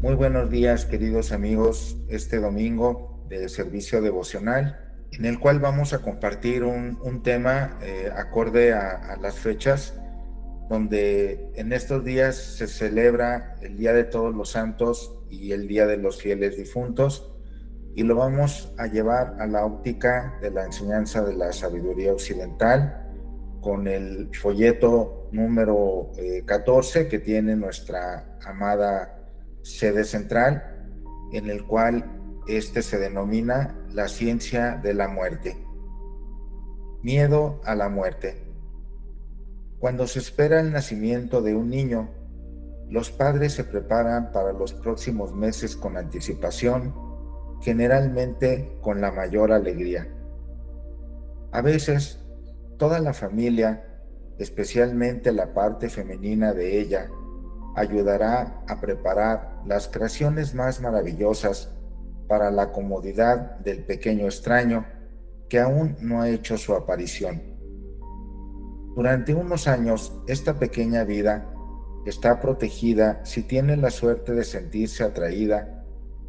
Muy buenos días, queridos amigos, este domingo de servicio devocional, en el cual vamos a compartir un tema acorde a las fechas, donde en estos días se celebra el Día de Todos los Santos y el Día de los Fieles Difuntos, y lo vamos a llevar a la óptica de la enseñanza de la sabiduría occidental, con el folleto número 14 que tiene nuestra amada sede central, en el cual este se denomina la ciencia de la muerte. Miedo a la muerte. Cuando se espera el nacimiento de un niño, los padres se preparan para los próximos meses con anticipación, generalmente con la mayor alegría. A veces, toda la familia, especialmente la parte femenina de ella, ayudará a preparar las creaciones más maravillosas para la comodidad del pequeño extraño que aún no ha hecho su aparición. Durante unos años, esta pequeña vida está protegida si tiene la suerte de sentirse atraída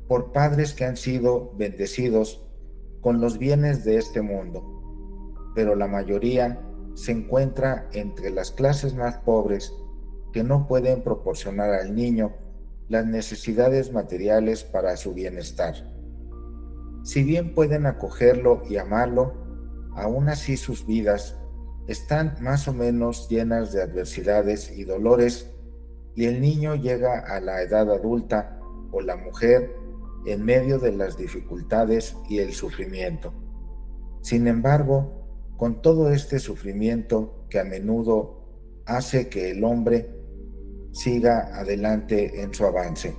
por padres que han sido bendecidos con los bienes de este mundo, pero la mayoría se encuentra entre las clases más pobres que no pueden proporcionar al niño las necesidades materiales para su bienestar. Si bien pueden acogerlo y amarlo, aún así sus vidas están más o menos llenas de adversidades y dolores, y el niño llega a la edad adulta o la mujer en medio de las dificultades y el sufrimiento. Sin embargo, con todo este sufrimiento que a menudo hace que el hombre siga adelante en su avance.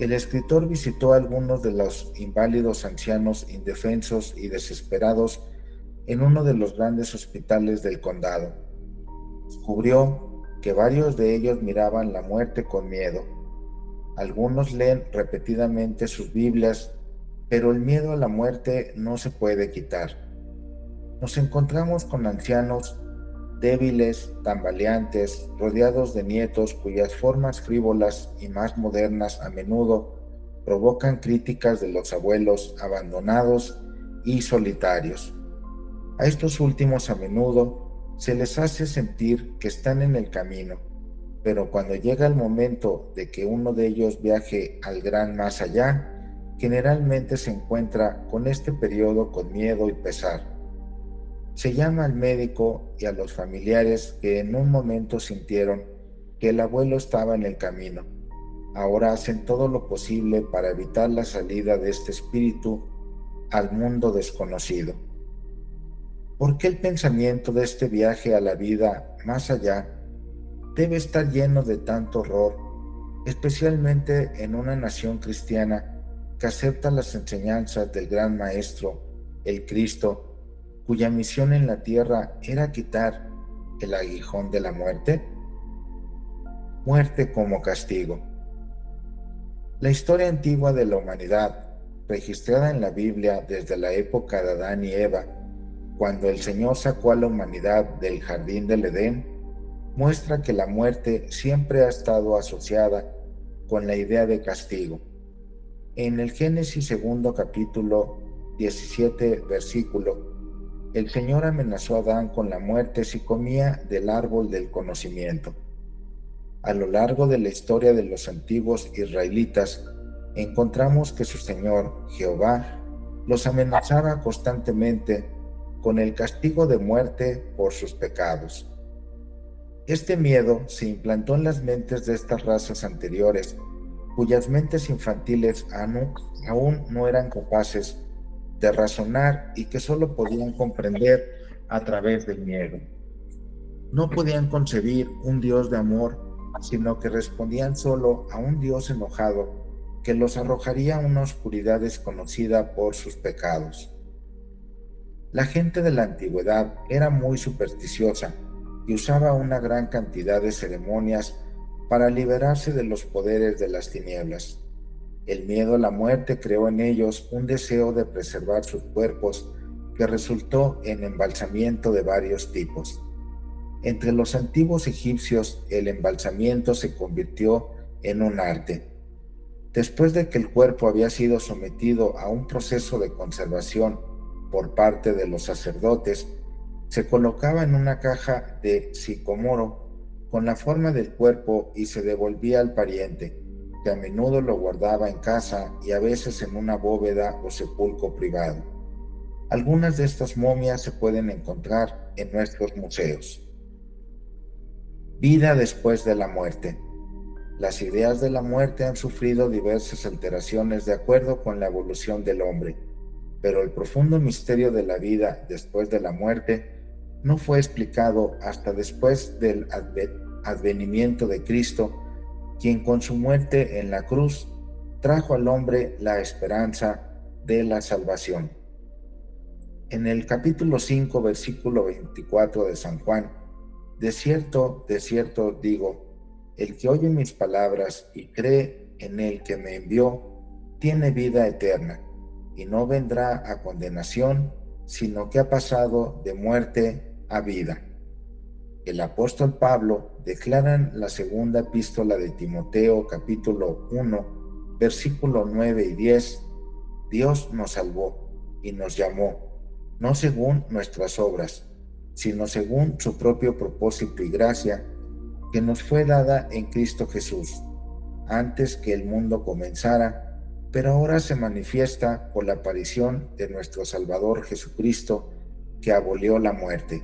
El escritor visitó a algunos de los inválidos ancianos indefensos y desesperados en uno de los grandes hospitales del condado. Descubrió que varios de ellos miraban la muerte con miedo. Algunos leen repetidamente sus Biblias, pero el miedo a la muerte no se puede quitar. Nos encontramos con ancianos débiles, tambaleantes, rodeados de nietos cuyas formas frívolas y más modernas a menudo provocan críticas de los abuelos abandonados y solitarios. A estos últimos a menudo se les hace sentir que están en el camino, pero cuando llega el momento de que uno de ellos viaje al gran más allá, generalmente se encuentra con este periodo con miedo y pesar. Se llama al médico y a los familiares que en un momento sintieron que el abuelo estaba en el camino. Ahora hacen todo lo posible para evitar la salida de este espíritu al mundo desconocido. ¿Por qué el pensamiento de este viaje a la vida más allá debe estar lleno de tanto horror, especialmente en una nación cristiana que acepta las enseñanzas del gran Maestro, el Cristo, cuya misión en la tierra era quitar el aguijón de la muerte? Muerte como castigo. La historia antigua de la humanidad, registrada en la Biblia desde la época de Adán y Eva, cuando el Señor sacó a la humanidad del jardín del Edén, muestra que la muerte siempre ha estado asociada con la idea de castigo. En el Génesis segundo capítulo 17 versículo, el Señor amenazó a Adán con la muerte si comía del árbol del conocimiento. A lo largo de la historia de los antiguos israelitas, encontramos que su Señor, Jehová, los amenazaba constantemente con el castigo de muerte por sus pecados. Este miedo se implantó en las mentes de estas razas anteriores, cuyas mentes infantiles aún no eran capaces de razonar y que solo podían comprender a través del miedo. No podían concebir un Dios de amor, sino que respondían solo a un Dios enojado que los arrojaría a una oscuridad desconocida por sus pecados. La gente de la antigüedad era muy supersticiosa y usaba una gran cantidad de ceremonias para liberarse de los poderes de las tinieblas. El miedo a la muerte creó en ellos un deseo de preservar sus cuerpos que resultó en embalsamiento de varios tipos. Entre los antiguos egipcios, el embalsamiento se convirtió en un arte. Después de que el cuerpo había sido sometido a un proceso de conservación por parte de los sacerdotes, se colocaba en una caja de sicomoro con la forma del cuerpo y se devolvía al pariente, que a menudo lo guardaba en casa y a veces en una bóveda o sepulcro privado. Algunas de estas momias se pueden encontrar en nuestros museos. Vida después de la muerte. Las ideas de la muerte han sufrido diversas alteraciones de acuerdo con la evolución del hombre, pero el profundo misterio de la vida después de la muerte no fue explicado hasta después del advenimiento de Cristo, quien con su muerte en la cruz trajo al hombre la esperanza de la salvación. En el capítulo 5, versículo 24 de San Juan, de cierto digo, el que oye mis palabras y cree en el que me envió, tiene vida eterna, y no vendrá a condenación, sino que ha pasado de muerte a vida. El apóstol Pablo declara en la segunda epístola de Timoteo, capítulo 1, versículo 9 y 10, Dios nos salvó y nos llamó, no según nuestras obras, sino según su propio propósito y gracia, que nos fue dada en Cristo Jesús, antes que el mundo comenzara, pero ahora se manifiesta por la aparición de nuestro Salvador Jesucristo, que abolió la muerte.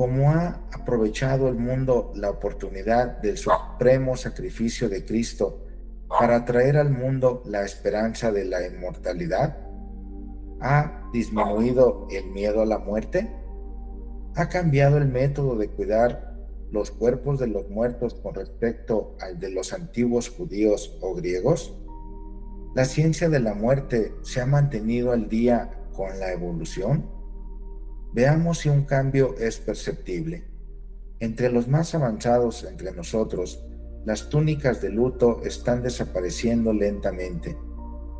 Como ha aprovechado el mundo la oportunidad del supremo sacrificio de Cristo para traer al mundo la esperanza de la inmortalidad, ¿ha disminuido el miedo a la muerte? ¿Ha cambiado el método de cuidar los cuerpos de los muertos con respecto al de los antiguos judíos o griegos? ¿La ciencia de la muerte se ha mantenido al día con la evolución? Veamos si un cambio es perceptible. Entre los más avanzados entre nosotros, las túnicas de luto están desapareciendo lentamente.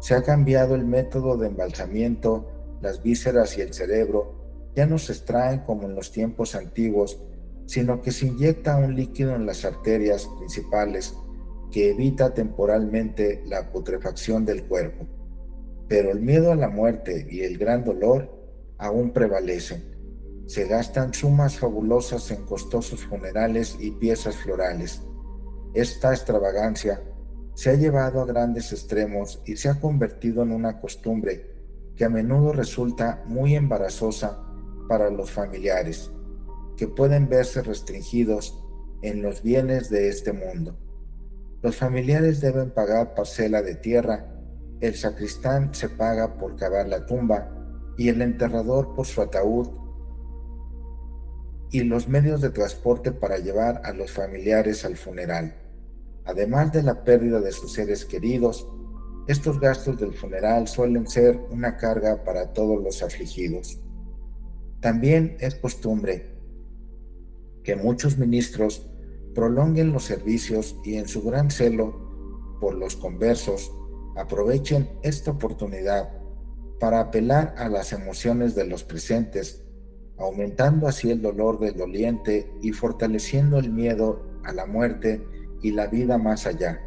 Se ha cambiado el método de embalsamiento, las vísceras y el cerebro ya no se extraen como en los tiempos antiguos, sino que se inyecta un líquido en las arterias principales que evita temporalmente la putrefacción del cuerpo. Pero el miedo a la muerte y el gran dolor aún prevalecen. Se gastan sumas fabulosas en costosos funerales y piezas florales. Esta extravagancia se ha llevado a grandes extremos y se ha convertido en una costumbre que a menudo resulta muy embarazosa para los familiares, que pueden verse restringidos en los bienes de este mundo. Los familiares deben pagar parcela de tierra, el sacristán se paga por cavar la tumba y el enterrador por su ataúd y los medios de transporte para llevar a los familiares al funeral. Además de la pérdida de sus seres queridos, estos gastos del funeral suelen ser una carga para todos los afligidos. También es costumbre que muchos ministros prolonguen los servicios y en su gran celo por los conversos aprovechen esta oportunidad para apelar a las emociones de los presentes, aumentando así el dolor del doliente y fortaleciendo el miedo a la muerte y la vida más allá.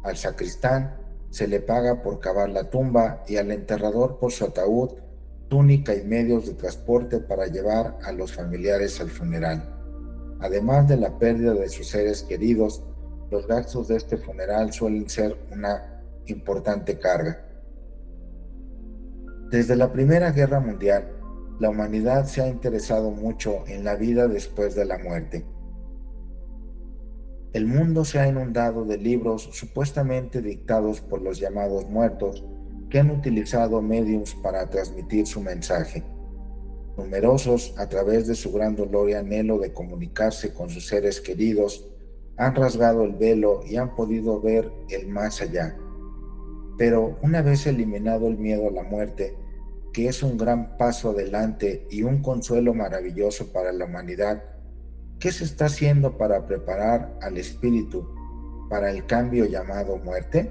Al sacristán se le paga por cavar la tumba y al enterrador por su ataúd, túnica y medios de transporte para llevar a los familiares al funeral. Además de la pérdida de sus seres queridos, los gastos de este funeral suelen ser una importante carga. Desde la Primera Guerra Mundial, la humanidad se ha interesado mucho en la vida después de la muerte. El mundo se ha inundado de libros supuestamente dictados por los llamados muertos, que han utilizado mediums para transmitir su mensaje. Numerosos, a través de su gran dolor y anhelo de comunicarse con sus seres queridos, han rasgado el velo y han podido ver el más allá. Pero una vez eliminado el miedo a la muerte, que es un gran paso adelante y un consuelo maravilloso para la humanidad, ¿qué se está haciendo para preparar al espíritu para el cambio llamado muerte?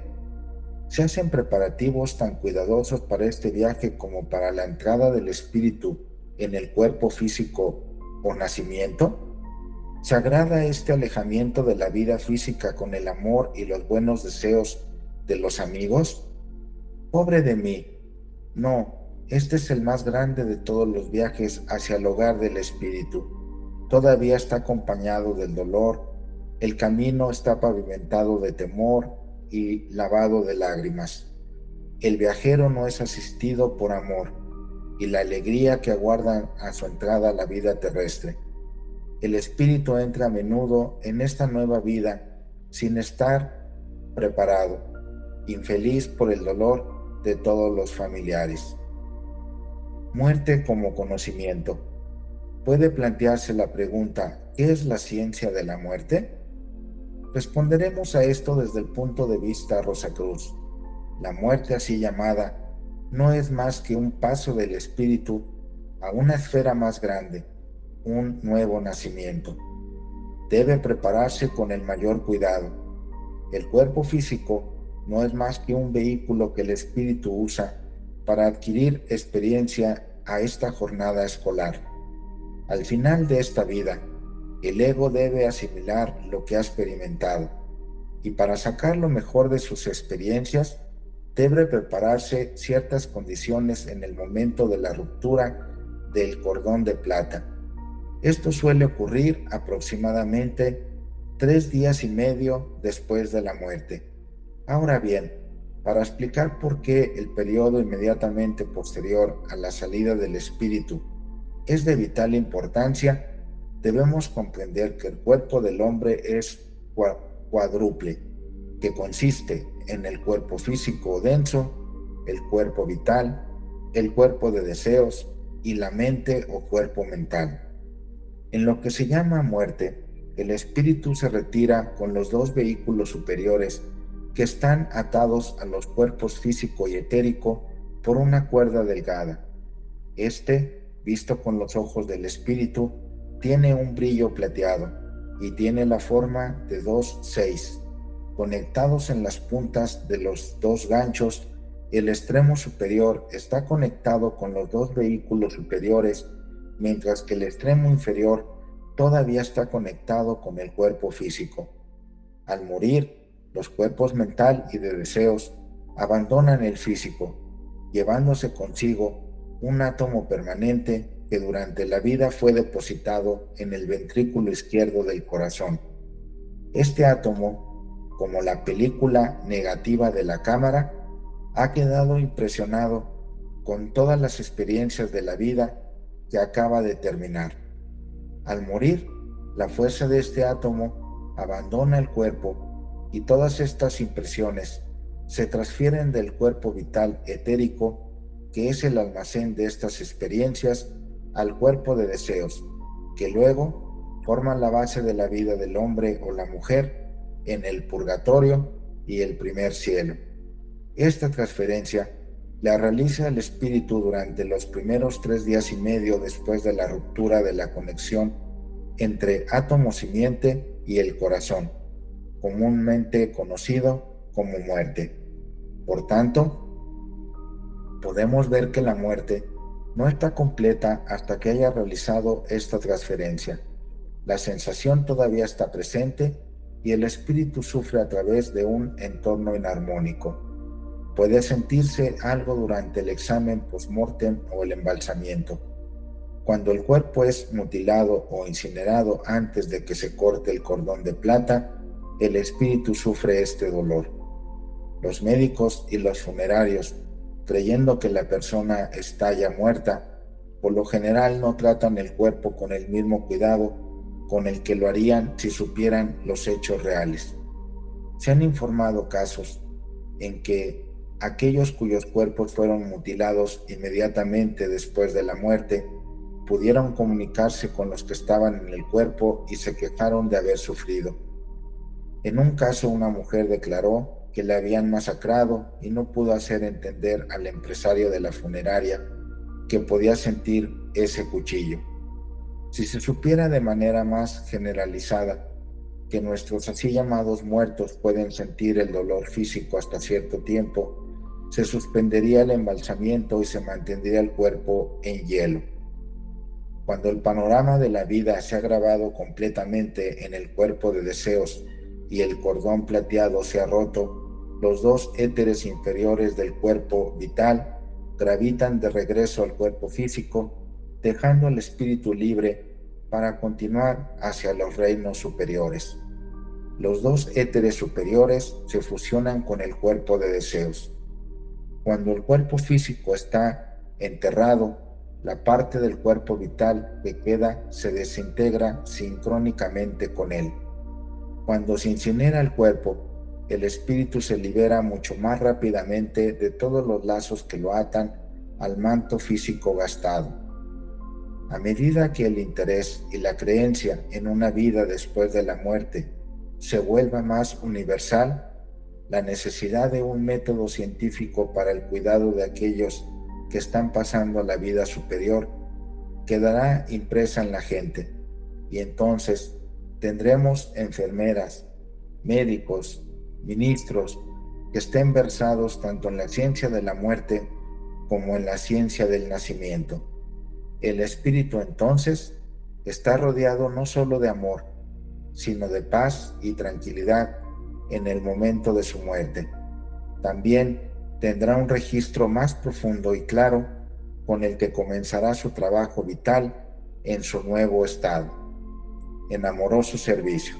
¿Se hacen preparativos tan cuidadosos para este viaje como para la entrada del espíritu en el cuerpo físico o nacimiento? ¿Se agrada este alejamiento de la vida física con el amor y los buenos deseos de los amigos? Pobre de mí. No, este es el más grande de todos los viajes hacia el hogar del espíritu. Todavía está acompañado del dolor, el camino está pavimentado de temor y lavado de lágrimas. El viajero no es asistido por amor y la alegría que aguarda a su entrada a la vida terrestre. El espíritu entra a menudo en esta nueva vida sin estar preparado, infeliz por el dolor de todos los familiares. Muerte como conocimiento. Puede plantearse la pregunta, ¿qué es la ciencia de la muerte? Responderemos a esto desde el punto de vista Rosacruz. La muerte así llamada no es más que un paso del espíritu a una esfera más grande, un nuevo nacimiento. Debe prepararse con el mayor cuidado. El cuerpo físico no es más que un vehículo que el espíritu usa para adquirir experiencia a esta jornada escolar. Al final de esta vida, el ego debe asimilar lo que ha experimentado y para sacar lo mejor de sus experiencias, debe prepararse ciertas condiciones en el momento de la ruptura del cordón de plata. Esto suele ocurrir aproximadamente 3 días y medio después de la muerte. Ahora bien, para explicar por qué el periodo inmediatamente posterior a la salida del espíritu es de vital importancia, debemos comprender que el cuerpo del hombre es cuádruple, que consiste en el cuerpo físico denso, el cuerpo vital, el cuerpo de deseos y la mente o cuerpo mental. En lo que se llama muerte, el espíritu se retira con los dos vehículos superiores que están atados a los cuerpos físico y etérico por una cuerda delgada. Este, visto con los ojos del espíritu, tiene un brillo plateado y tiene la forma de dos seis. Conectados en las puntas de los dos ganchos, el extremo superior está conectado con los dos vehículos superiores, mientras que el extremo inferior todavía está conectado con el cuerpo físico. Al morir, los cuerpos mental y de deseos abandonan el físico, llevándose consigo un átomo permanente que durante la vida fue depositado en el ventrículo izquierdo del corazón. Este átomo, como la película negativa de la cámara, ha quedado impresionado con todas las experiencias de la vida que acaba de terminar. Al morir, la fuerza de este átomo abandona el cuerpo y todas estas impresiones se transfieren del cuerpo vital etérico, que es el almacén de estas experiencias, al cuerpo de deseos, que luego forman la base de la vida del hombre o la mujer en el purgatorio y el primer cielo. Esta transferencia la realiza el espíritu durante los primeros 3 días y medio después de la ruptura de la conexión entre átomo simiente y el corazón, comúnmente conocido como muerte. Por tanto, podemos ver que la muerte no está completa hasta que haya realizado esta transferencia. La sensación todavía está presente y el espíritu sufre a través de un entorno inarmónico. Puede sentirse algo durante el examen post-mortem o el embalsamiento. Cuando el cuerpo es mutilado o incinerado antes de que se corte el cordón de plata, el espíritu sufre este dolor. Los médicos y los funerarios, creyendo que la persona está ya muerta, por lo general no tratan el cuerpo con el mismo cuidado con el que lo harían si supieran los hechos reales. Se han informado casos en que aquellos cuyos cuerpos fueron mutilados inmediatamente después de la muerte pudieron comunicarse con los que estaban en el cuerpo y se quejaron de haber sufrido. En un caso, una mujer declaró que la habían masacrado y no pudo hacer entender al empresario de la funeraria que podía sentir ese cuchillo. Si se supiera de manera más generalizada que nuestros así llamados muertos pueden sentir el dolor físico hasta cierto tiempo, se suspendería el embalsamiento y se mantendría el cuerpo en hielo. Cuando el panorama de la vida se ha grabado completamente en el cuerpo de deseos y el cordón plateado se ha roto, los dos éteres inferiores del cuerpo vital gravitan de regreso al cuerpo físico, dejando al espíritu libre para continuar hacia los reinos superiores. Los dos éteres superiores se fusionan con el cuerpo de deseos. Cuando el cuerpo físico está enterrado, la parte del cuerpo vital que queda se desintegra sincrónicamente con él. Cuando se incinera el cuerpo, el espíritu se libera mucho más rápidamente de todos los lazos que lo atan al manto físico gastado. A medida que el interés y la creencia en una vida después de la muerte se vuelva más universal, la necesidad de un método científico para el cuidado de aquellos que están pasando a la vida superior quedará impresa en la gente, y entonces tendremos enfermeras, médicos, ministros que estén versados tanto en la ciencia de la muerte como en la ciencia del nacimiento. El espíritu entonces está rodeado no solo de amor, sino de paz y tranquilidad en el momento de su muerte. También tendrá un registro más profundo y claro con el que comenzará su trabajo vital en su nuevo estado, en amoroso servicio.